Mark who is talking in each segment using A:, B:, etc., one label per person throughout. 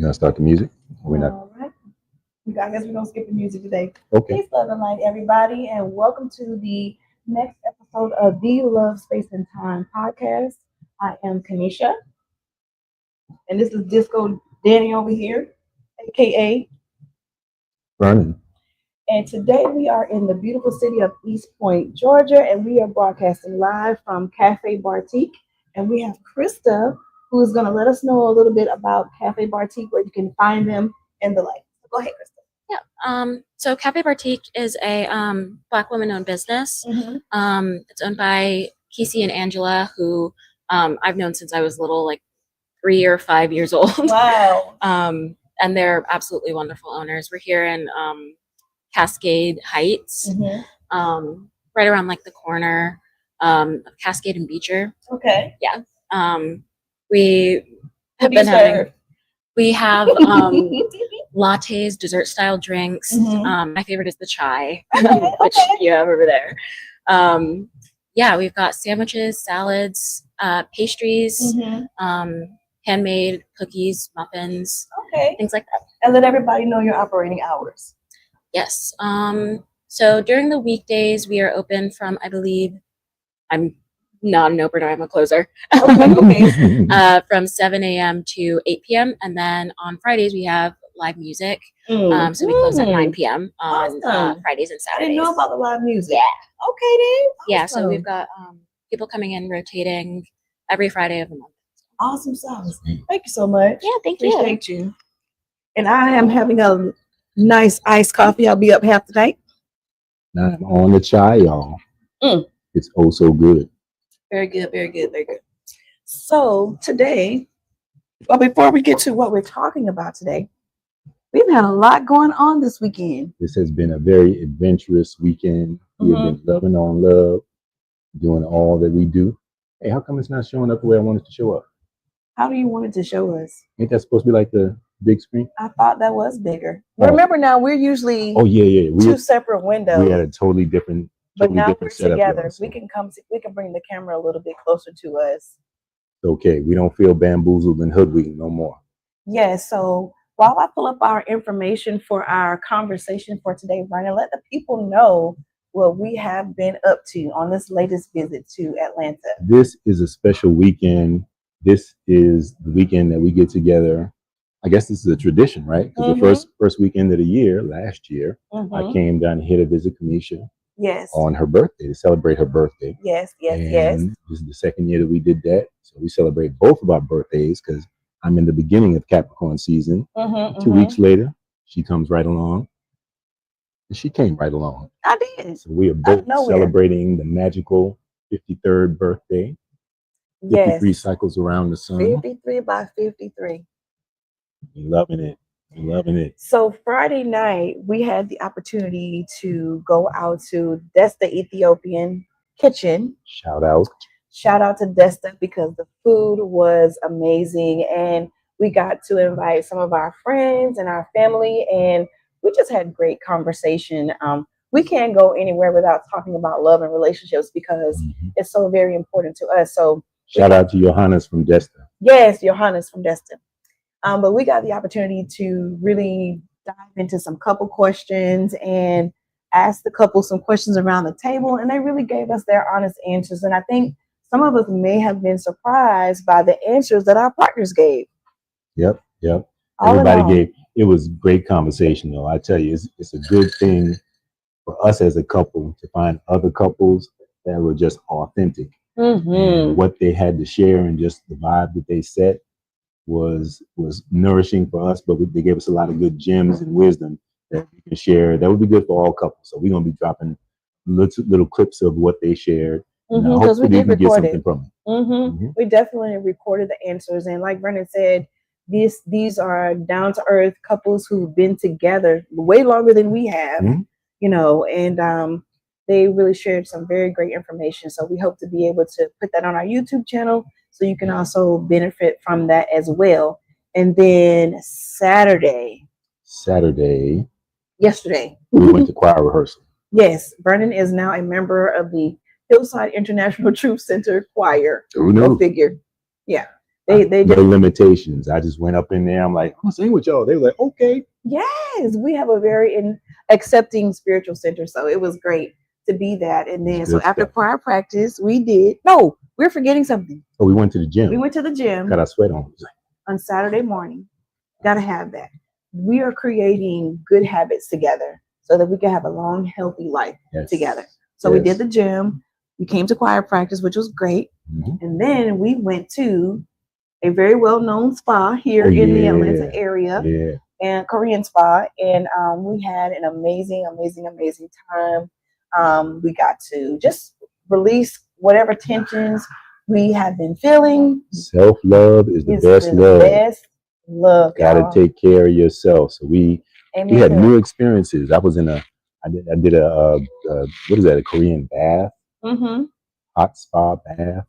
A: You gonna start the music? Or we're not.
B: All right. I guess we're going to skip the music today.
A: Okay.
B: Peace, love, and light, everybody, and welcome to the next episode of the Love, Space, and Time podcast. I am Kanisha, and this is Disco Danny over here, aka.
A: Vernon.
B: And today we are in the beautiful city of East Point, Georgia, and we are broadcasting live from Cafe Bartique. And we have Krista, who is going to let us know a little bit about Cafe Bartique, where you can find them and the like. So go ahead, Krista.
C: So Cafe Bartique is a Black woman-owned business. It's owned by Kesey and Angela, who I've known since I was little, like 3 or 5 years old.
B: Wow.
C: And they're absolutely wonderful owners. We're here in Cascade Heights, right around like the corner of Cascade and Beecher.
B: Okay.
C: Yeah. We have
B: What do you
C: been having.
B: serve?
C: We have lattes, dessert style drinks. My favorite is the chai, which you have over there. Yeah, we've got sandwiches, salads, pastries, handmade cookies, muffins, things like that.
B: And let everybody know your operating hours.
C: Yes. So during the weekdays, we are open from, I believe, I'm not an opener, I'm a closer. From 7 a.m. to 8 p.m. And then on Fridays, we have live music. So we close at 9 p.m. on Fridays and Saturdays.
B: I didn't know about the live music.
C: Yeah.
B: Okay, then. Awesome.
C: Yeah, so we've got people coming in rotating every Friday of the month.
B: Awesome sauce. Thank you so much.
C: Yeah, thank
B: you. Appreciate you. And I am having a nice iced coffee. I'll be up half the night.
A: Now I'm on the chai, y'all. It's oh so good.
B: Very good, very good, very good. So today, well, before we get to what we're talking about today, we've had a lot going on this weekend.
A: This has been a very adventurous weekend. We've been loving on love, doing all that we do. Hey, how come it's not showing up the way I want it to show up?
B: How do you want it to show us?
A: Ain't that supposed to be like the big screen?
B: I thought that was bigger. Remember now, we're usually two separate windows.
A: We had a totally different
B: but now we're
A: setup,
B: together.
A: y'all, so.
B: We can bring the camera a little bit closer to us.
A: Okay, we don't feel bamboozled and hoodwinked no more.
B: Yeah, so while I pull up our information for our conversation for today, Vernon, let the people know what we have been up to on this latest visit to Atlanta.
A: This is a special weekend. This is the weekend that we get together. I guess this is a tradition, right? Because the first weekend of the year, last year, I came down here to visit Kanisha.
B: Yes.
A: On her birthday, to celebrate her birthday.
B: Yes.
A: This is the second year that we did that. So we celebrate both of our birthdays because I'm in the beginning of Capricorn season. 2 weeks later, she comes right along. And she came right along.
B: I did.
A: So we are both celebrating the magical 53rd birthday. 53 cycles around the sun.
B: 53 by 53.
A: You're loving it. Loving it.
B: So Friday night, we had the opportunity to go out to Desta Ethiopian Kitchen.
A: Shout out
B: to Desta because the food was amazing. And we got to invite some of our friends and our family. And we just had great conversation. We can't go anywhere without talking about love and relationships because it's so very important to us. So
A: shout out to Johannes from Desta.
B: Yes, Johannes from Desta. But we got the opportunity to really dive into some couple questions and ask the couple some questions around the table. And they really gave us their honest answers. And I think some of us may have been surprised by the answers that our partners gave.
A: Yep. Everybody gave. It was great conversation, though. I tell you, it's a good thing for us as a couple to find other couples that were just authentic. What they had to share and just the vibe that they set was nourishing for us, but they gave us a lot of good gems and wisdom that we can share. That would be good for all couples. So we're going to be dropping little clips of what they shared.
B: Because we did record it.
A: From it.
B: We definitely recorded the answers. And like Vernon said, these are down-to-earth couples who've been together way longer than we have, and they really shared some very great information. So we hope to be able to put that on our YouTube channel so you can also benefit from that as well. And then yesterday,
A: we went to choir rehearsal.
B: Yes, Vernon is now a member of the Hillside International Truth Center Choir.
A: Who knew?
B: Go figure. Yeah. They
A: no
B: just,
A: limitations. I just went up in there. I'm like, I'm sing with y'all. They were like, okay.
B: yes, we have a very accepting spiritual center. So it was great to be that. And then,
A: It's
B: so
A: good
B: after
A: stuff.
B: choir practice, we're forgetting something.
A: So we went to the gym.
B: We went to the gym
A: Got our sweat on.
B: on Saturday morning. Got to have that. We are creating good habits together so that we can have a long, healthy life
A: Yes.
B: together. So we
A: Yes.
B: did the gym. We came to choir practice, which was great.
A: Mhm.
B: And then we went to a very well-known spa here in the Atlanta area,
A: Yeah.
B: and Korean spa. And we had an amazing, amazing, amazing time. We got to just release whatever tensions we have been feeling.
A: Self-love is the
B: It's
A: best
B: the
A: love.
B: best love.
A: Got to
B: y'all.
A: take care of yourself. So we
B: Amen
A: had
B: to
A: new experiences. I was in I did a what is that? A Korean bath,
B: Mm-hmm,
A: hot spa bath.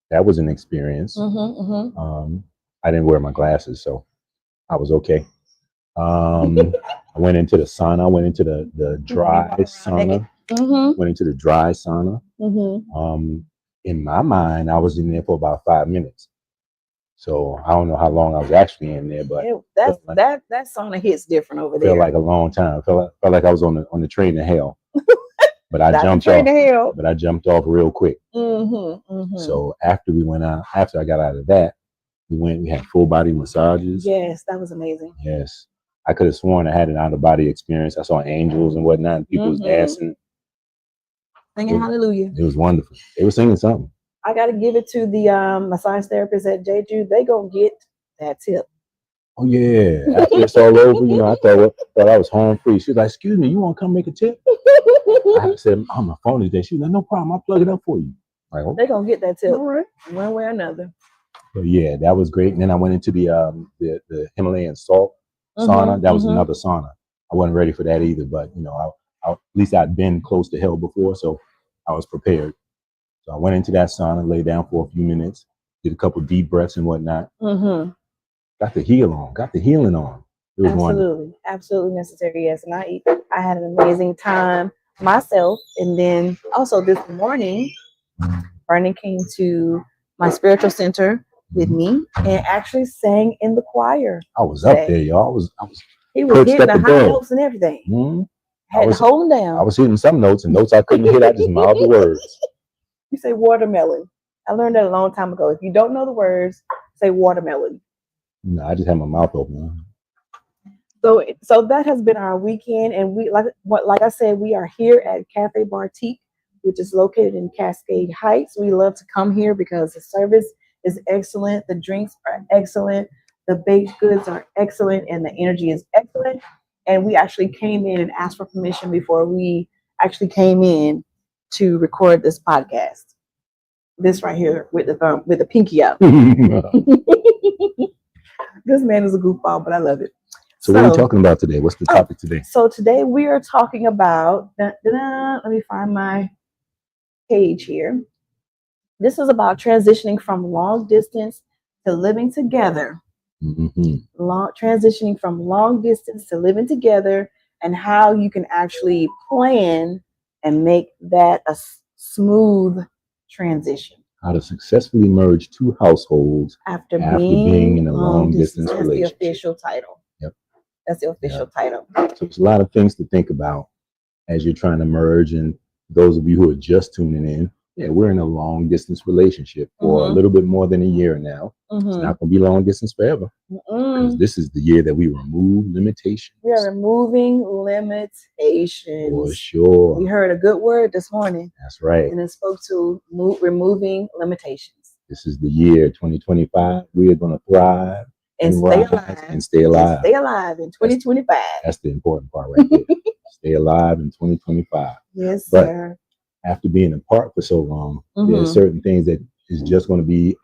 A: That was an experience.
B: mm-hmm.
A: I didn't wear my glasses, so I was okay. I went into the sauna. I went into the dry sauna.
B: Mm-hmm,
A: Went into the dry sauna.
B: mm-hmm.
A: In my mind, I was in there for about 5 minutes. So I don't know how long I was actually in there, but
B: That sauna hits different over there.
A: felt like a long time. Felt like I was on the train to hell. But I
B: Not the
A: jumped
B: train
A: off.
B: to hell.
A: But I jumped off real quick. So after I got out of that, we had full body massages.
B: Yes, that was amazing.
A: Yes. I could have sworn I had an out of body experience. I saw angels and whatnot, and people was dancing.
B: Singing hallelujah.
A: It was wonderful. They were singing something.
B: I got to give it to the massage therapist at Jeju. They gonna get that tip.
A: Oh yeah. After it's all over, I thought I was home free. She was like, "Excuse me, you want to come make a tip?" I said, "On my phone today." She was like, "No problem. I'll plug it up for you." Like,
B: They gonna get that tip.
A: All right.
B: One way or another.
A: But yeah, that was great. And then I went into the Himalayan salt sauna. That was another sauna. I wasn't ready for that either, but at least I'd been close to hell before, so I was prepared. So I went into that sauna, lay down for a few minutes, did a couple deep breaths and whatnot. Got the healing on. It was wonderful.
B: Absolutely necessary. Yes, and I had an amazing time myself. And then also this morning, Vernon came to my spiritual center with me and actually sang in the choir.
A: I was up there, y'all.
B: He was hitting the high notes and everything. Had to hold them down.
A: I was hitting some notes and notes I couldn't hit. I just mouthed the words.
B: You say watermelon. I learned that a long time ago. If you don't know the words, say watermelon.
A: No, I just had my mouth open.
B: So that has been our weekend, and we like I said, we are here at Cafe Bartique, which is located in Cascade Heights. We love to come here because the service is excellent, the drinks are excellent, the baked goods are excellent, and the energy is excellent. And we actually came in and asked for permission before we actually came in to record this podcast. This right here with the pinky out. This man is a goofball, but I love it.
A: So what are we talking about today? What's the topic today?
B: So today we are talking about, let me find my page here. This is about transitioning from long distance to living together. Transitioning from long distance to living together, and how you can actually plan and make that a smooth transition.
A: How to successfully merge two households
B: after being in a long distance relationship. That's the official title.
A: Yep.
B: That's the official title.
A: So there's a lot of things to think about as you're trying to merge. And those of you who are just tuning in, we're in a long distance relationship for a little bit more than a year now. It's not going to be long distance forever. Because this is the year that we remove limitations.
B: We are removing limitations.
A: For sure.
B: We heard a good word this morning.
A: That's right.
B: And it spoke to removing limitations.
A: This is the year 2025. We are going to thrive
B: and stay alive.
A: And stay alive.
B: Stay alive in 2025.
A: That's the important part right there. Stay alive in 2025.
B: Yes,
A: but
B: sir.
A: After being apart for so long, there's certain things that is just going to be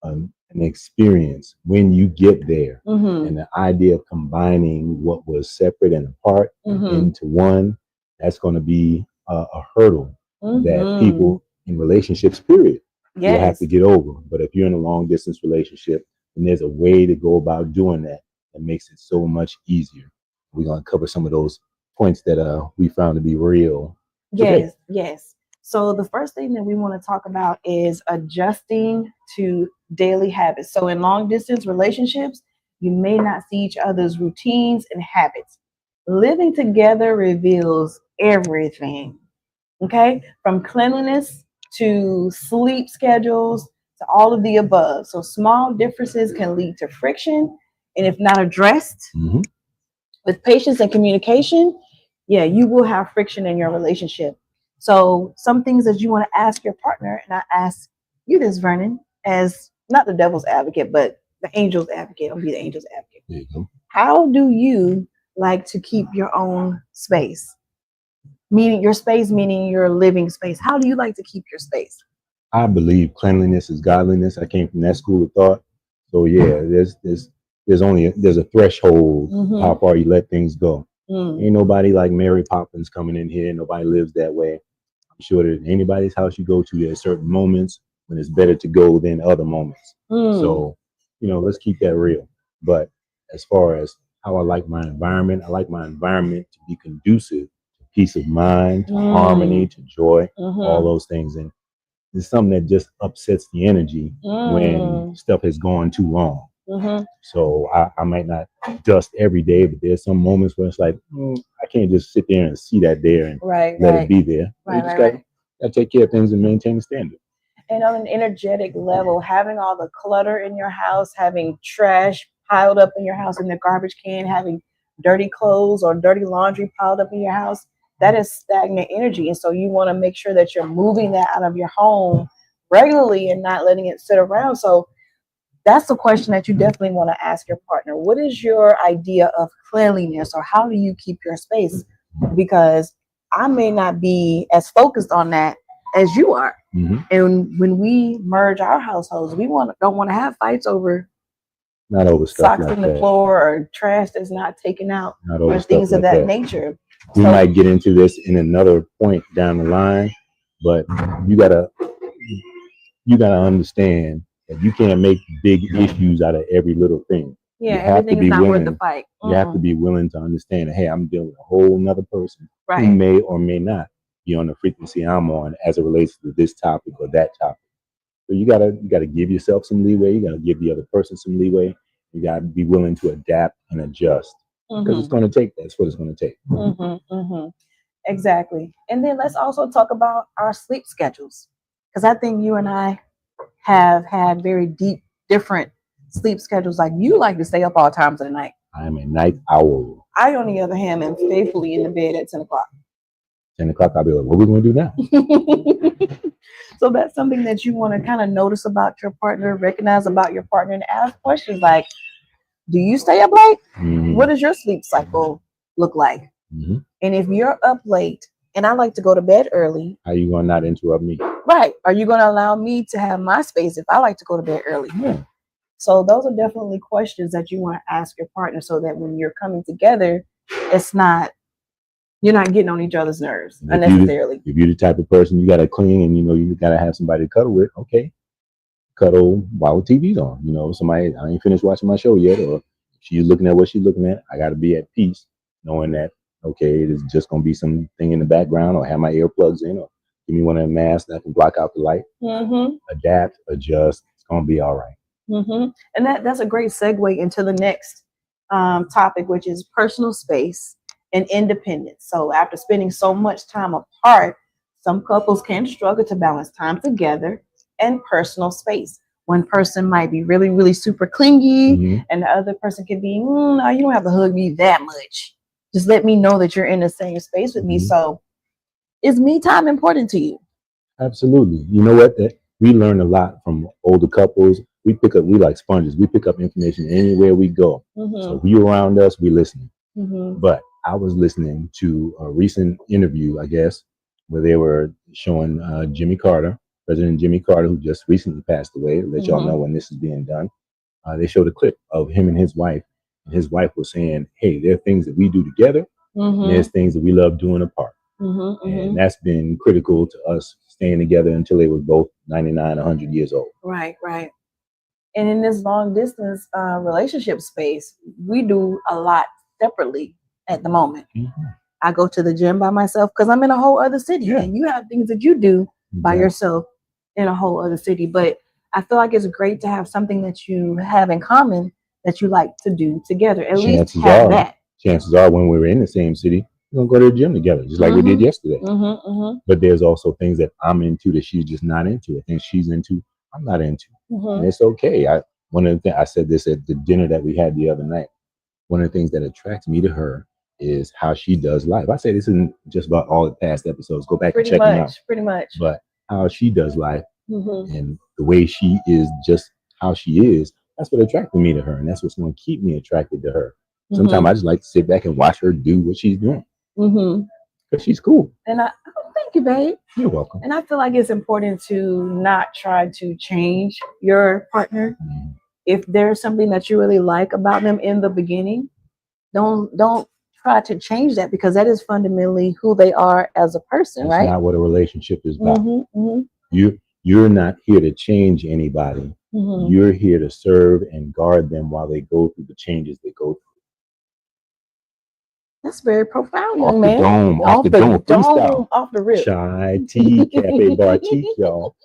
A: an experience when you get there. And the idea of combining what was separate and apart into one, that's going to be a hurdle that people in relationships, period, will have to get over. But if you're in a long distance relationship, then there's a way to go about doing that that makes it so much easier. We're going to cover some of those points that we found to be real.
B: Yes. So the first thing that we want to talk about is adjusting to daily habits. So in long distance relationships, you may not see each other's routines and habits. Living together reveals everything. Okay, from cleanliness to sleep schedules to all of the above. So small differences can lead to friction, and if not addressed
A: Hmm.
B: with patience and communication, yeah, you will have friction in your relationship. So some things that you want to ask your partner, and I ask you this, Vernon, as not the devil's advocate, but the angel's advocate. I'll be the angel's advocate.
A: There you go.
B: How do you like to keep your own space? Meaning your space, meaning your living space. How do you like to keep your space?
A: I believe cleanliness is godliness. I came from that school of thought. So yeah, there's a threshold how
B: Mm-hmm.
A: far you let things go.
B: Mm.
A: Ain't nobody like Mary Poppins coming in here. Nobody lives that way. I'm sure that anybody's house you go to, there's certain moments when it's better to go than other moments.
B: Mm.
A: So, let's keep that real. But as far as how I like my environment, I like my environment to be conducive to peace of mind, to harmony, to joy, all those things. And it's something that just upsets the energy when stuff has gone too long.
B: Mm-hmm.
A: So I might not dust every day, but there's some moments where it's like, I can't just sit there and see that there and let it be there. You just gotta take care of things and maintain the standard.
B: And on an energetic level, having all the clutter in your house, having trash piled up in your house in the garbage can, having dirty clothes or dirty laundry piled up in your house, that is stagnant energy. And so you want to make sure that you're moving that out of your home regularly and not letting it sit around. So that's the question that you definitely want to ask your partner. What is your idea of cleanliness, or how do you keep your space? Because I may not be as focused on that as you are.
A: Mm-hmm.
B: And when we merge our households, we don't want to have fights over
A: not over stuff
B: socks
A: like
B: on the
A: that.
B: floor or trash that's not taken out,
A: not over
B: or things
A: like
B: of that nature.
A: We might get into this in another point down the line, but you gotta understand that you can't make big issues out of every little thing.
B: Yeah,
A: you have to be
B: not
A: willing.
B: Worth the fight.
A: You have to be willing to understand that, hey, I'm dealing with a whole nother person
B: Right.
A: who may or may not be on the frequency I'm on as it relates to this topic or that topic. So you gotta give yourself some leeway. You gotta give the other person some leeway. You gotta be willing to adapt and adjust because it's going to take. That's what it's going to take.
B: Exactly. And then let's also talk about our sleep schedules, because I think you and I have had very different sleep schedules. Like, you like to stay up all times of the night.
A: I am a night owl.
B: I, on the other hand, am faithfully in the bed at 10 o'clock.
A: 10 o'clock, I'll be like, what are we going to do now?
B: So that's something that you want to kind of notice about your partner, recognize about your partner, and ask questions like, do you stay up late?
A: Mm-hmm.
B: What does your sleep cycle look like?
A: Mm-hmm.
B: And if you're up late and I like to go to bed early,
A: how are you going to not interrupt me?
B: Right. Are you going to allow me to have my space if I like to go to bed early?
A: Yeah.
B: So those are definitely questions that you want to ask your partner, so that when you're coming together, you're not getting on each other's nerves unnecessarily.
A: If you're the type of person you got to clean and you got to have somebody to cuddle with, okay, cuddle while the TV's on. Somebody, I ain't finished watching my show yet, or she's looking at what she's looking at. I got to be at peace knowing that, okay, it's just going to be something in the background, or have my earplugs in, or give me one of the masks that can block out the light. Adapt, adjust. It's going to be all right.
B: And that's a great segue into the next topic, which is personal space and independence. So after spending so much time apart, some couples can struggle to balance time together and personal space. One person might be really, really super clingy, and the other person can be, no, you don't have to hug me that much. Just let me know that you're in the same space with me. So is me time important to you?
A: Absolutely. You know what? We learn a lot from older couples. We like sponges. We pick up information anywhere we go. So if you around us, we listen. But I was listening to a recent interview, I guess, where they were showing President Jimmy Carter, who just recently passed away. Let y'all know when this is being done. They showed a clip of him and his wife. And his wife was saying, hey, there are things that we do together. And there's things that we love doing apart. And that's been critical to us staying together until they were both 99, 100 years old.
B: Right. And in this long distance relationship space, we do a lot separately at the moment. I go to the gym by myself because I'm in a whole other city,
A: Yeah.
B: and you have things that you do by
A: Exactly.
B: yourself in a whole other city. But I feel like it's great to have something that you have in common that you like to do together. At least
A: Chances
B: have
A: are,
B: that.
A: chances are, when we were in the same city, we're gonna go to the gym together, just like we did yesterday. But there's also things that I'm into that she's just not into, and things she's into I'm not into, and it's okay. One of the things I said this at the dinner that we had the other night. One of the things that attracts me to her is how she does life. I say this isn't just about all the past episodes. Go back and check them out.
B: Pretty much.
A: But how she does life
B: Mm-hmm.
A: and the way she is, just how she is, that's what attracted me to her, and that's what's going to keep me attracted to her. Sometimes I just like to sit back and watch her do what she's doing because she's cool.
B: And thank you, babe.
A: You're welcome.
B: And I feel like it's important to not try to change your partner.
A: Mhm.
B: If there's something that you really like about them in the beginning, don't try to change that, because that is fundamentally who they are as a person,
A: That's
B: right?
A: not what a relationship is about.
B: Mm-hmm.
A: You're not here to change anybody.
B: Mm-hmm.
A: You're here to serve and guard them while they go through the changes they go through.
B: That's very profound,
A: Off
B: young
A: the
B: man.
A: dome, off the dome, freestyle.
B: Off the rip.
A: Chai tea, cafe bartique, y'all.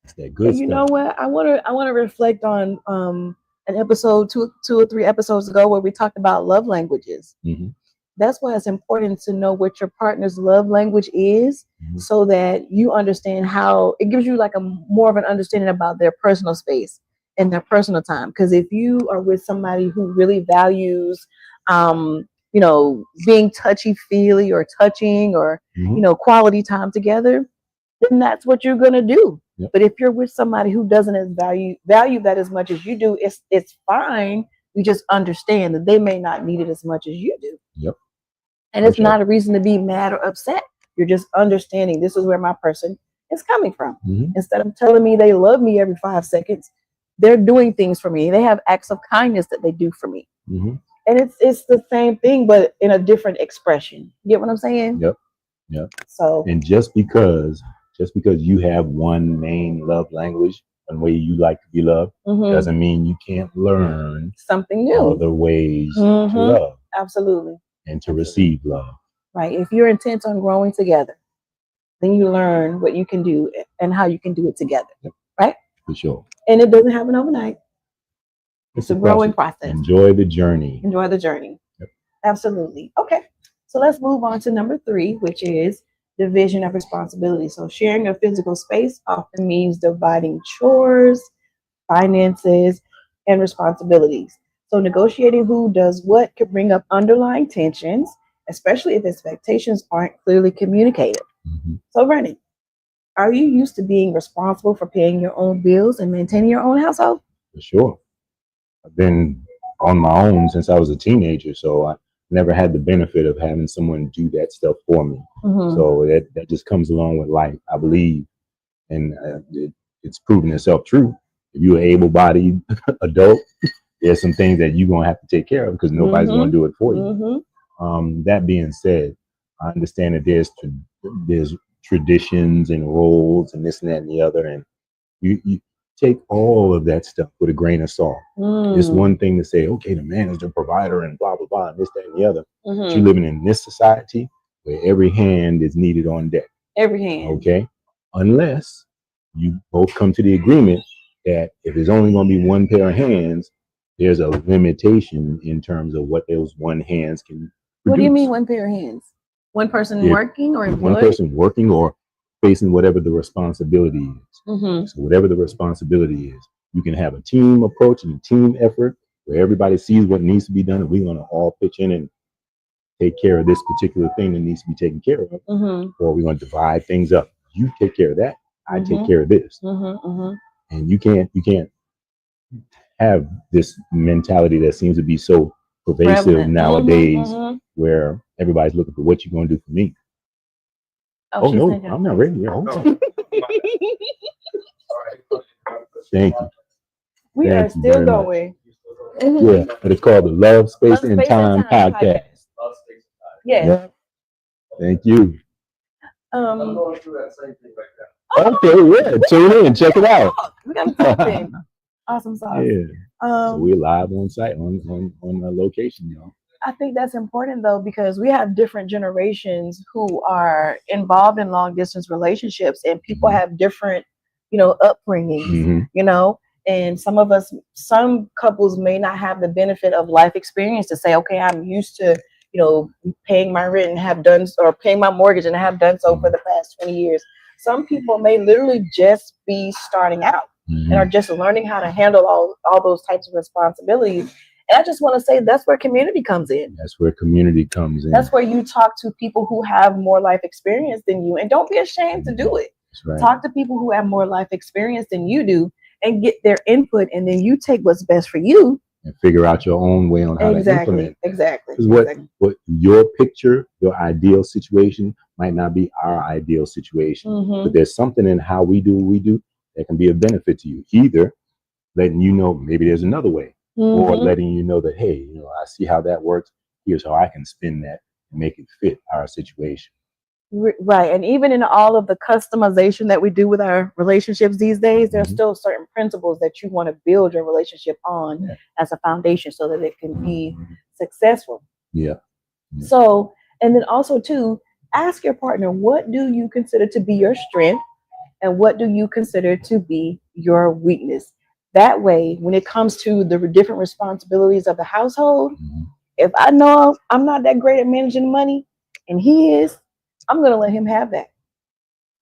A: It's that good
B: You
A: stuff.
B: know what? I want to reflect on an episode two or three episodes ago where we talked about love languages.
A: Mhm.
B: That's why it's important to know what your partner's love language is,
A: Mhm.
B: so that you understand how it gives you like a more of an understanding about their personal space and their personal time. Because if you are with somebody who really values, being touchy feely or touching or
A: Mhm.
B: quality time together, then that's what you're gonna do.
A: Yep.
B: But if you're with somebody who doesn't value that as much as you do, it's fine. You just understand that they may not need it as much as you do.
A: Yep.
B: And
A: For
B: it's
A: sure.
B: not a reason to be mad or upset. You're just understanding this is where my person is coming from.
A: Mhm.
B: Instead of telling me they love me every 5 seconds, they're doing things for me. They have acts of kindness that they do for me.
A: Mhm.
B: And it's the same thing, but in a different expression. You get what I'm saying?
A: Yep. Yep.
B: So
A: And just because you have one main love language, one way you like to be loved, doesn't mean you can't learn
B: something new.
A: other ways to love
B: Absolutely.
A: and to receive love.
B: Right. If you're intent on growing together, then you learn what you can do and how you can do it together.
A: Yep.
B: Right?
A: For sure.
B: And it doesn't happen overnight. It's a growing process.
A: Enjoy the journey.
B: Enjoy the journey.
A: Yep.
B: Absolutely. Okay. So let's move on to number 3, which is division of responsibility. So sharing a physical space often means dividing chores, finances, and responsibilities. So negotiating who does what could bring up underlying tensions, especially if expectations aren't clearly communicated.
A: Mhm.
B: So Vernon, are you used to being responsible for paying your own bills and maintaining your own household?
A: For sure. I've been on my own since I was a teenager, so I never had the benefit of having someone do that stuff for me. So that just comes along with life, I believe, and it's proven itself true. If you're an able-bodied adult, there's some things that you're gonna have to take care of because nobody's gonna do it for you. That being said, I understand that there's traditions and roles and this and that and the other, and you take all of that stuff with a grain of salt. It's one thing to say, okay, the man is the provider and blah blah blah and this, that, and the other. But you're living in this society where every hand is needed on deck.
B: Every hand.
A: Okay, unless you both come to the agreement that if there's only going to be one pair of hands, there's a limitation in terms of what those one hands can produce.
B: What do you mean one pair of hands? One person working or
A: one person working or facing whatever the responsibility is. So whatever the responsibility is, you can have a team approach and a team effort where everybody sees what needs to be done, and we're going to all pitch in and take care of this particular thing that needs to be taken care of, or we're going to divide things up. You take care of that, I take care of this, and you can't have this mentality that seems to be so pervasive nowadays, where everybody's looking for what you're going to do for me. Oh no, I'm not ready yet. Thank you.
B: We are still going.
A: Yeah, but it's called the Love, Space, and Time Podcast.
B: Yeah.
A: Thank you.
B: I'm
D: going through that same thing right now.
A: Okay, yeah. Tune in, check it out.
B: We got to talk then. Awesome sauce.
A: Yeah. So we're live on site on a location, y'all.
B: I think that's important though, because we have different generations who are involved in long distance relationships, and people have different, upbringings,
A: Hmm.
B: and some couples may not have the benefit of life experience to say, okay, I'm used to, paying my rent and have done, or paying my mortgage and have done so for the past 20 years. Some people may literally just be starting out and are just learning how to handle all those types of responsibilities. And I just want to say that's where community comes in.
A: That's where community comes in.
B: That's where you talk to people who have more life experience than you, and don't be ashamed to do it.
A: That's right.
B: Talk to people who have more life experience than you do and get their input, and then you take what's best for you
A: And figure out your own way on how to implement.
B: Exactly.
A: Because what your picture, your ideal situation might not be our ideal situation. But there's something in how we do what we do that can be a benefit to you. Either letting you know maybe there's another way, or letting you know that, hey, I see how that works. Here's how I can spin that and make it fit our situation.
B: Right. And even in all of the customization that we do with our relationships these days, there's still certain principles that you want to build your relationship on as a foundation so that it can be successful.
A: Yeah.
B: So, and then also too, ask your partner, what do you consider to be your strength and what do you consider to be your weakness? That way, when it comes to the different responsibilities of the household, if I know I'm not that great at managing money and he is, I'm going to let him have that.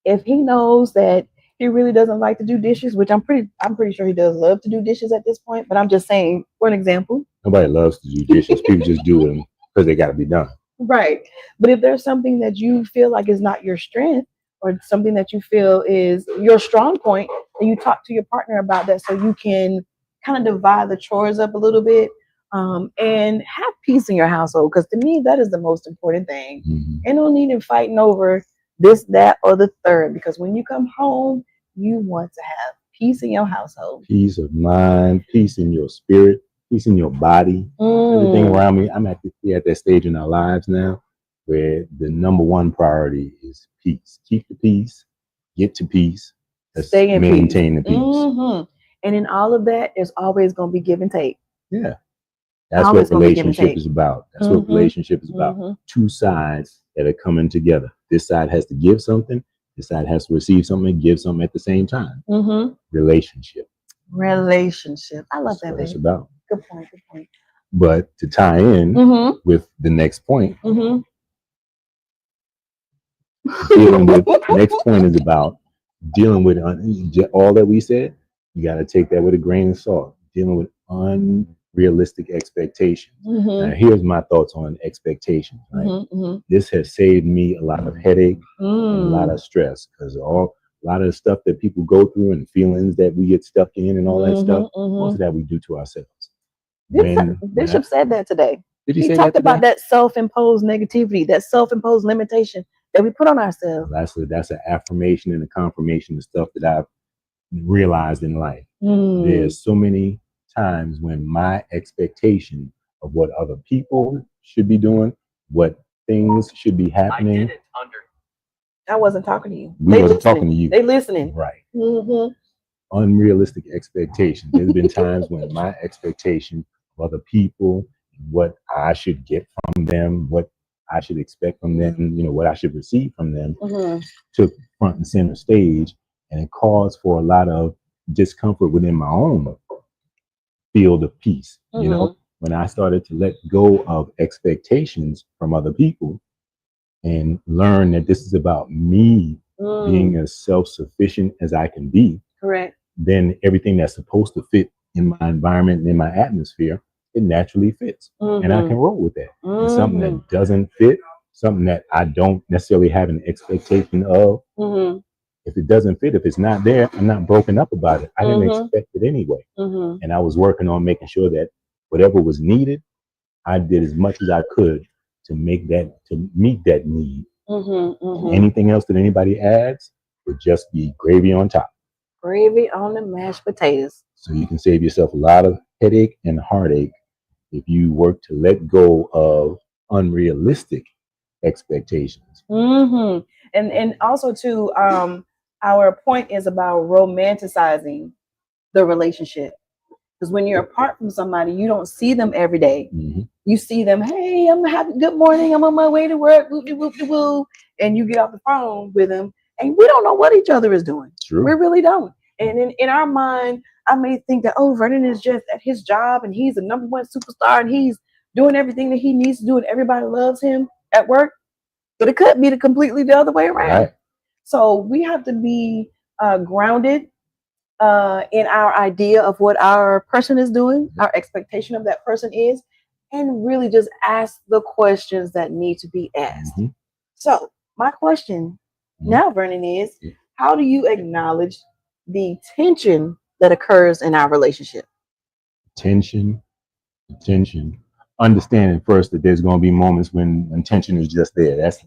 B: If he knows that he really doesn't like to do dishes, which I'm pretty sure he does love to do dishes at this point, but I'm just saying, for an example.
A: Nobody loves to do dishes. People just do them because they got to be done.
B: Right. But if there's something that you feel like is not your strength or something that you feel is your strong point, and you talk to your partner about that so you can kind of divide the chores up a little bit, and have peace in your household. Because to me, that is the most important thing. And no need in fighting over this, that, or the third. Because when you come home, you want to have peace in your household.
A: Peace of mind, peace in your spirit, peace in your body. Everything around me. I'm at that stage in our lives now where the number one priority is peace. Keep the peace, get to peace, maintain the peace.
B: And in all of that, there's always going to be give and take.
A: Yeah. That's what relationship is about. That's what relationship is about. Two sides that are coming together. This side has to give something. This side has to receive something and give something at the same time. Relationship.
B: I love that.
A: That's what it's about.
B: Good point.
A: But to tie in with the next point, next point is about dealing with all that we said. You got to take that with a grain of salt. Dealing with unrealistic expectations. Now, here's my thoughts on expectations. Right? This has saved me a lot of headache and a lot of stress because a lot of the stuff that people go through and feelings that we get stuck in and all that stuff, most of that we do to ourselves.
B: Bishop said that today.
A: He
B: talked about that self-imposed negativity, that self-imposed limitation that we put on ourselves.
A: That's an affirmation and a confirmation of stuff that I've realized in life. There's so many times when my expectation of what other people should be doing, what things should be happening.
B: I wasn't talking to you.
A: We wasn't talking to you.
B: They listening.
A: Right. Unrealistic expectations. There's been times when my expectation of other people, what I should get from them, what I should expect from them, what I should receive from them, took front and center stage, and it caused for a lot of discomfort within my own field of peace. When I started to let go of expectations from other people and learn that this is about me being as self-sufficient as I can be,
B: correct,
A: then everything that's supposed to fit in my environment and in my atmosphere, it naturally fits. And I can roll with that. And something that doesn't fit, something that I don't necessarily have an expectation of, if it doesn't fit, if it's not there, I'm not broken up about it. I didn't expect it anyway. And I was working on making sure that whatever was needed, I did as much as I could to meet that need. Anything else that anybody adds would just be gravy on top.
B: Gravy on the mashed potatoes.
A: So you can save yourself a lot of headache and heartache if you work to let go of unrealistic expectations.
B: And also too, our point is about romanticizing the relationship. Because when you're apart from somebody, you don't see them every day. You see them, hey, hey, I'm happy. Good morning. I'm on my way to work. Whoop de whoop de woo. And you get off the phone with him, and we don't know what each other is doing.
A: True.
B: We really don't. And in our mind, I may think that, oh, Vernon is just at his job and he's the number one superstar and he's doing everything that he needs to do and everybody loves him at work. But it could be completely the other way around.
A: Right.
B: So we have to be grounded in our idea of what our person is doing, our expectation of that person is, and really just ask the questions that need to be asked.
A: Mm-hmm.
B: So my question now, Vernon, is how do you acknowledge the tension that occurs in our relationship?
A: Tension. Understanding first that there's going to be moments when tension is just there. That's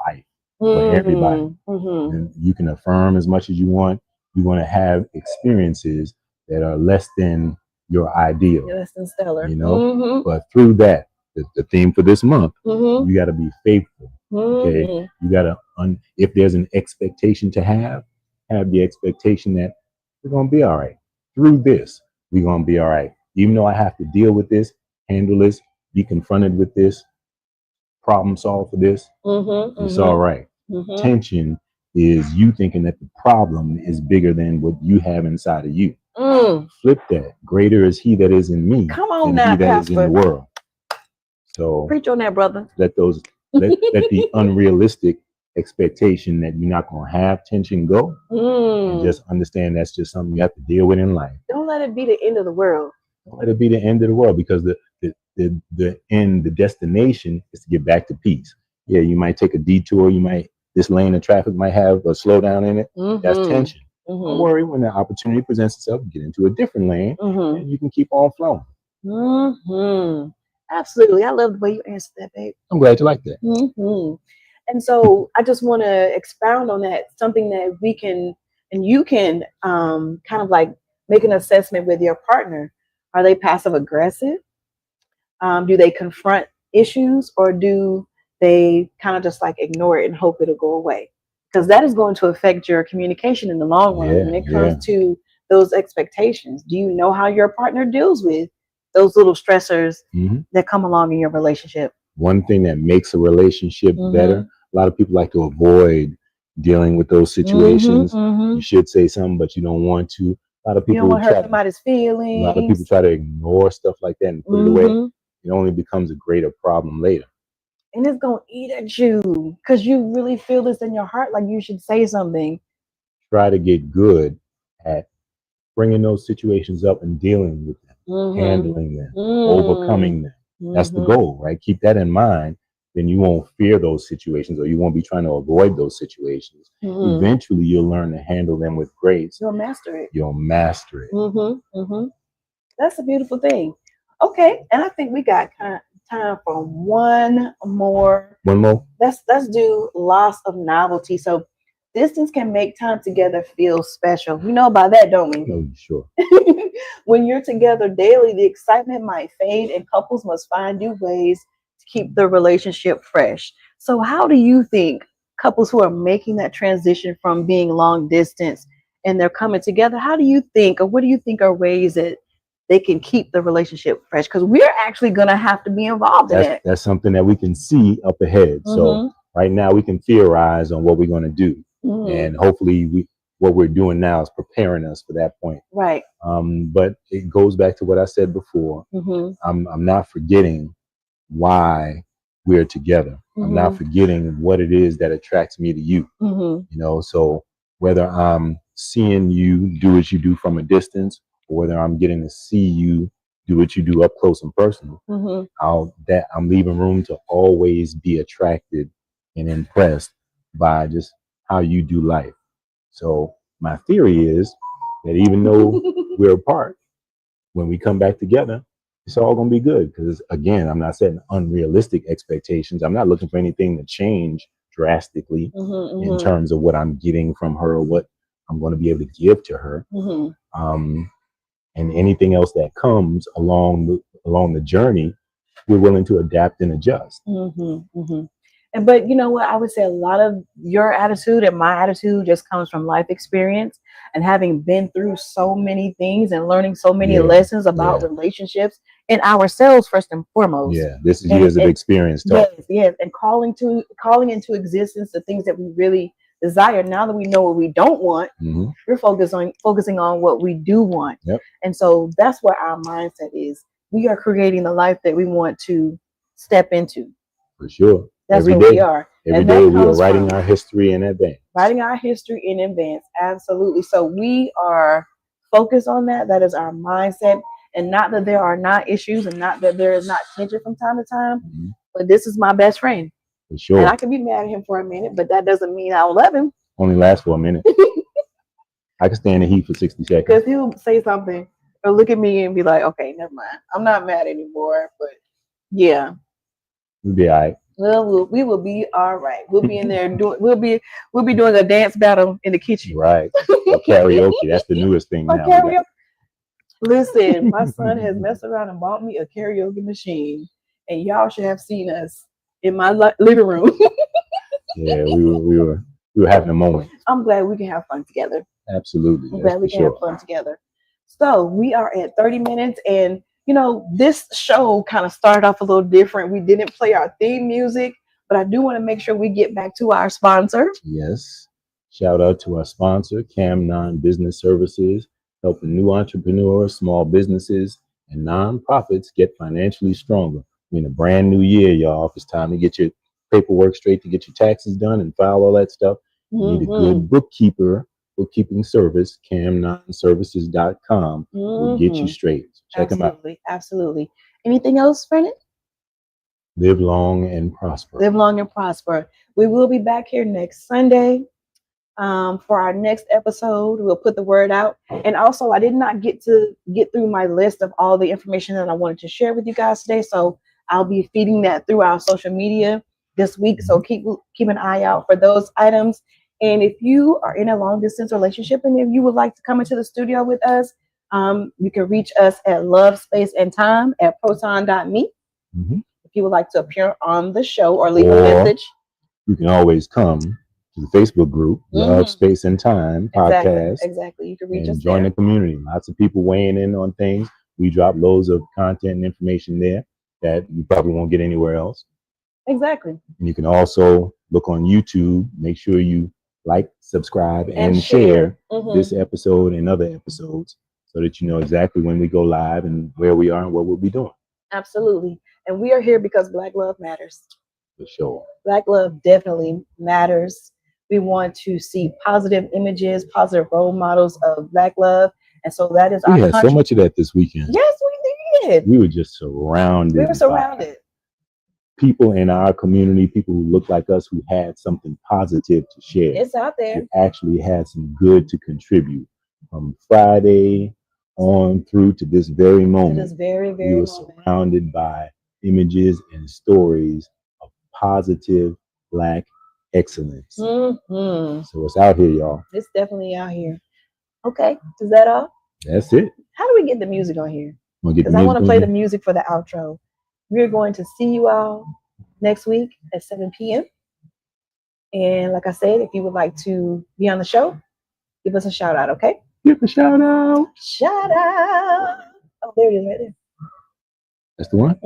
A: life for everybody.
B: Mm-hmm.
A: And you can affirm as much as you want. You want to have experiences that are less than your ideal.
B: Less than stellar.
A: You know,
B: Mm-hmm.
A: but through that, the theme for this month,
B: Mm-hmm.
A: you got to be faithful. Okay,
B: Mm-hmm.
A: you got to if there's an expectation to have the expectation that we're gonna be all right. Through this, we're gonna be all right. Even though I have to deal with this, handle this, be confronted with this, problem solve for this,
B: Mm-hmm.
A: it's all right.
B: Mm-hmm.
A: Tension is you thinking that the problem is bigger than what you have inside of you. Flip that. Greater is he that is in me
B: Come on
A: than
B: now,
A: he that is in
B: Pastor.
A: the world. So
B: Preach on that, brother.
A: let the unrealistic expectation that you're not going to have tension go, and just understand that's just something you have to deal with in life.
B: Don't let it be the end of the world.
A: Don't let it be the end of the world, because the end, the destination is to get back to peace. Yeah, you might take a detour. This lane of traffic might have a slowdown in it. That's tension. Don't worry, when the opportunity presents itself, get into a different lane and you can keep on flowing.
B: Absolutely. I love the way you answered that, babe.
A: I'm glad you like that.
B: And so I just want to expound on that, something that we can, and you can kind of like make an assessment with your partner. Are they passive aggressive? Do they confront issues, or do they kind of just like ignore it and hope it'll go away? Because that is going to affect your communication in the long run when it comes to those expectations. Do you know how your partner deals with those little stressors that come along in your relationship?
A: One thing that makes a relationship better, a lot of people like to avoid dealing with those situations. You should say something, but you don't want to. A lot of people
B: you don't want to hurt somebody's feelings.
A: A lot of people try to ignore stuff like that and put it away. It only becomes a greater problem later.
B: And it's going to eat at you because you really feel this in your heart, like you should say something.
A: Try to get good at bringing those situations up and dealing with them, handling them, overcoming them. That's the goal, right? Keep that in mind. Then you won't fear those situations, or you won't be trying to avoid those situations. Eventually, you'll learn to handle them with grace.
B: You'll master it.
A: You'll master it.
B: That's a beautiful thing. Okay, and I think we got time for one more.
A: One more?
B: Let's do loss of novelty. So distance can make time together feel special. We know about that, don't we?
A: No, sure.
B: When you're together daily, the excitement might fade and couples must find new ways to keep the relationship fresh. So how do you think couples who are making that transition from being long distance and they're coming together, how do you think, or what do you think are ways that they can keep the relationship fresh? Because we're actually going to have to be involved in it.
A: That's something that we can see up ahead. So right now we can theorize on what we're going to do. And hopefully what we're doing now is preparing us for that point.
B: Right.
A: But it goes back to what I said before. I'm not forgetting why we're together. I'm not forgetting what it is that attracts me to you. You know, so whether I'm seeing you do what you do from a distance, or whether I'm getting to see you do what you do up close and personal, I'm leaving room to always be attracted and impressed by just how you do life. So my theory is that even though we're apart, when we come back together, it's all going to be good. Because again, I'm not setting unrealistic expectations. I'm not looking for anything to change drastically in terms of what I'm getting from her or what I'm going to be able to give to her. And anything else that comes along the journey, we're willing to adapt and adjust.
B: But you know what? I would say a lot of your attitude and my attitude just comes from life experience. and having been through so many things and learning so many
A: Yeah,
B: lessons about
A: yeah.
B: relationships and ourselves first and foremost.
A: Yeah, this is
B: And-
A: years of
B: and-
A: experience talk.
B: Yes, and calling into existence the things that we really desire. Now that we know what we don't want,
A: Hmm.
B: we're focusing on what we do want.
A: Yep.
B: And so that's what our mindset is. We are creating the life that we want to step into.
A: For sure.
B: That's
A: Every
B: what
A: day,
B: we are.
A: every
B: And
A: day
B: that
A: we are
B: comes
A: writing
B: from
A: our history in advance.
B: writing our history in advance. Absolutely. So we are focused on that. That is our mindset. And not that there are not issues and not that there is not tension from time to time,
A: Mhm.
B: but this is my best friend.
A: For sure.
B: And I can be mad at him for a minute, but that doesn't mean I don't love him.
A: Only lasts for a minute. I can stand the heat for 60 seconds.
B: Because he'll say something or look at me and be like, okay, never mind. I'm not mad anymore. But yeah.
A: We'll be all right.
B: Well, we will be all right. We'll be in there doing we'll be doing a dance battle in the kitchen.
A: Right. Or karaoke. That's the newest thing
B: Or
A: now.
B: karaoke. Listen, my son has messed around and bought me a karaoke machine, and y'all should have seen us in my living room.
A: Yeah, we were having a moment.
B: I'm glad we can have fun together.
A: Absolutely.
B: I'm
A: That's
B: glad
A: for
B: we can
A: sure.
B: have fun together. So we are at 30 minutes, and this show kind of started off a little different. We didn't play our theme music, but I do want to make sure we get back to our sponsor.
A: Yes. Shout out to our sponsor, Camnon Business Services, helping new entrepreneurs, small businesses, and nonprofits get financially stronger. We're in a brand new year, y'all. If it's time to get your paperwork straight, to get your taxes done and file all that stuff, you need a good bookkeeping service. CamNonServices.com will get you straight. So check them out.
B: Absolutely. Anything else, Brennan?
A: Live long and prosper.
B: Live long and prosper. We will be back here next Sunday for our next episode. We'll put the word out. And also, I did not get through my list of all the information that I wanted to share with you guys today. So I'll be feeding that through our social media this week. So keep an eye out for those items. And if you are in a long distance relationship and if you would like to come into the studio with us, you can reach us at lovespaceandtime@proton.me.
A: Mhm.
B: If you would like to appear on the show or leave a message.
A: You can always come to the Facebook group, Love, Space, and Time Podcast.
B: Exactly. You can reach us
A: and join
B: there.
A: the community. Lots of people weighing in on things. We drop loads of content and information there that you probably won't get anywhere else.
B: Exactly.
A: And you can also look on YouTube. Make sure you like, subscribe, and share this episode and other episodes so that you know exactly when we go live and where we are and what we'll be doing.
B: Absolutely. And we are here because Black love matters.
A: For sure.
B: Black love definitely matters. We want to see positive images, positive role models of Black love. And so that is our
A: We had so much of that this weekend.
B: Yes, we did.
A: We were just surrounded.
B: We were surrounded.
A: By people in our community, people who look like us, who had something positive to share.
B: It's out there.
A: It actually had some good to contribute. From Friday on through to this very moment,
B: It is very,
A: we
B: very
A: were surrounded by images and stories of positive Black excellence. So it's out here, y'all.
B: It's definitely out here. Okay, is that all?
A: That's it.
B: How do we get the music on here?
A: Wanna get the
B: Because I want to
A: music
B: play
A: on
B: the
A: here?
B: music for the outro. We're going to see you all next week at 7 p.m. And like I said, if you would like to be on the show, give us a shout out, okay?
A: Give a shout out.
B: Shout out. Oh, there it is right there.
A: That's the one.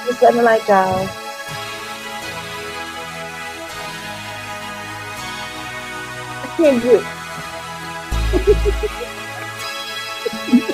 B: Just let me like y'all. I can't do it.